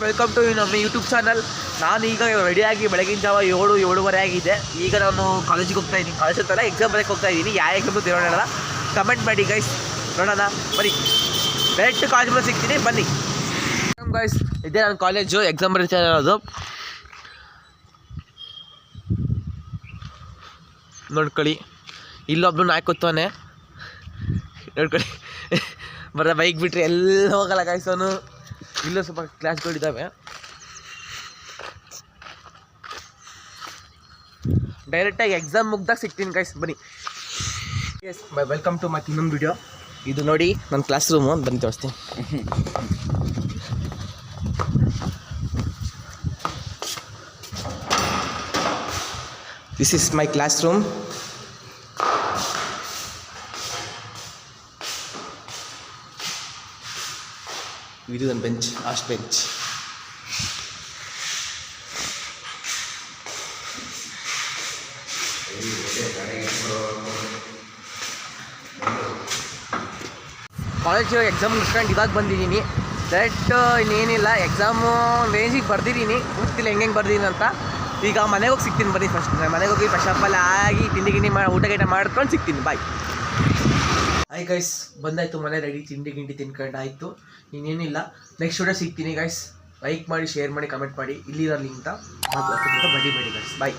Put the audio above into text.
Welcome to ನಮ್ಮ YouTube channel. ನಾನು ಈಗ ರೆಡಿಯಾಗಿ ಬೆಳಗಿನ ಜಾವ 7-7:30 ಆಗಿದೆ. ಈಗ ನಾನು ಕಾಲೇಜಿಗೆ ಹೋಗ್ತಾ ಇದ್ದೀನಿ. ಕಾಲೇಜ್ ಹತ್ತಲ್ಲ, ಎಕ್ಸಾಮ್ ಬರೋಕ್ಕೆ ಹೋಗ್ತಾ ಇದ್ದೀನಿ. ಯಾವ ಎಕ್ಸಾಮು ತಿರೋಣ ಕಮೆಂಟ್ ಮಾಡಿ ಗೈಸ್, ನೋಡೋಣ ಬನ್ನಿ. ಡೈರೆಕ್ಟ್ ಕಾಲೇಜ್ ಮೇಲೆ ಸಿಗ್ತೀನಿ, ಬನ್ನಿ ಗೈಸ್. ಇದೇ ನನ್ನ ಕಾಲೇಜು, ಎಕ್ಸಾಮ್ ಬರೀತಾ ಇರೋದು. ನೋಡ್ಕೊಳ್ಳಿ, ಇಲ್ಲೊಬ್ರು ನಾಯಿ ಕೂತವನೆ ನೋಡ್ಕೊಳ್ಳಿ. ಬರ ಬೈಕ್ ಬಿಟ್ಟರೆ ಎಲ್ಲ ಹೋಗಲ್ಲ ಗೈಸ್. ಅವನು ಇಲ್ಲೂ ಸ್ವಲ್ಪ ಕ್ಲಾಸ್ಗಳಿದ್ದಾವೆ. ಡೈರೆಕ್ಟಾಗಿ ಎಕ್ಸಾಮ್ ಮುಗ್ದಾಗ ಸಿಗ್ತೀನಿ ಗೈಸ್, ಬನ್ನಿ. ಎಸ್, ವೆಲ್ಕಮ್ ಟು ಮೈ ಇನ್ನೊಂದು ವಿಡಿಯೋ. ಇದು ನೋಡಿ ನನ್ನ ಕ್ಲಾಸ್ ರೂಮು ಅಂತ ಬಂದು ತೋರಿಸ್ತೀನಿ. This is my class room. ಇದು ನನ್ನ bench, last bench. College exam ಮುಗಿಸ್ಕೊಂಡು ಇವಾಗ ಬಂದಿದ್ದೀನಿ. ಡೈರೆಕ್ಟ್ ಇನ್ನೇನಿಲ್ಲ, ಎಕ್ಸಾಮು ರೇಂಜಿಗೆ ಬರ್ದಿದ್ದೀನಿ. ಗೊತ್ತಿಲ್ಲ ಹೆಂಗೆ ಬರ್ದಿದ್ದೀನಿ ಅಂತ. ಈಗ ಮನೆಗೆ ಹೋಗಿ ಸಿಗ್ತೀನಿ ಬನ್ನಿ. ಫಸ್ಟ್ ಮನೆಗೆ ಹೋಗಿ ಫ್ರೆಶ್ ಅಪ್ ಎಲ್ಲ ಆಗಿ ತಿಂಡಿ ಊಟ ಗೀಟ ಮಾಡ್ಕೊಂಡು ಸಿಗ್ತೀನಿ. ಬಾಯ್. ಹಾಯ್ ಗೈಸ್, ಬಂದಾಯಿತು, ಮನೆ ರೆಡಿ. ತಿಂಡಿ ತಿನ್ಕೊಂಡು ಆಯಿತು. ಇನ್ನೇನಿಲ್ಲ, ನೆಕ್ಸ್ಟ್ ವಿಡಿಯೋ ಸಿಗ್ತೀನಿ ಗೈಸ್. ಲೈಕ್ ಮಾಡಿ, ಶೇರ್ ಮಾಡಿ, ಕಮೆಂಟ್ ಮಾಡಿ. ಇಲ್ಲಿರೋ ಲಿಂಕ್ ಮಡಿಬೇಡಿ ಗೈಸ್. ಬಾಯ್.